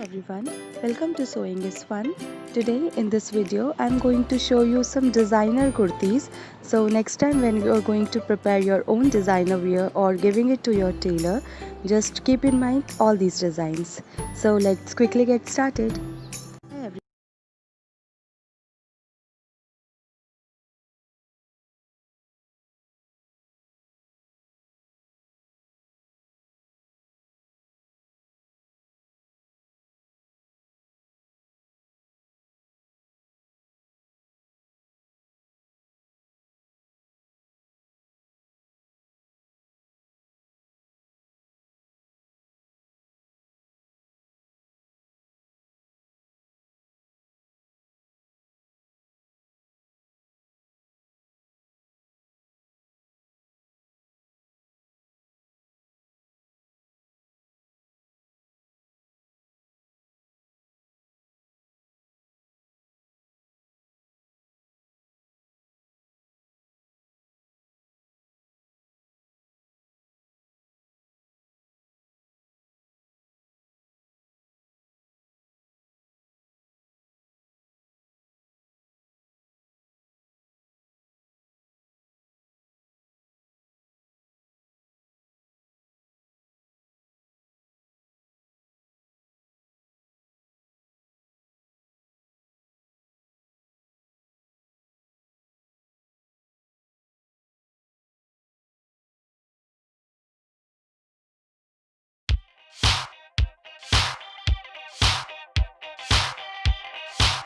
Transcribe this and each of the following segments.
everyone, welcome to Sewing is Fun. Today in this video I'm going to show you some designer kurtis. So next time when you are going to prepare your own designer wear or giving it to your tailor, just keep in mind all these designs. So let's quickly get started.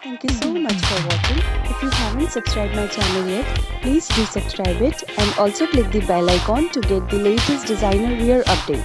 Thank you so much for watching. If you haven't subscribed my channel yet, please do subscribe it and also click the bell icon to get the latest designer wear update.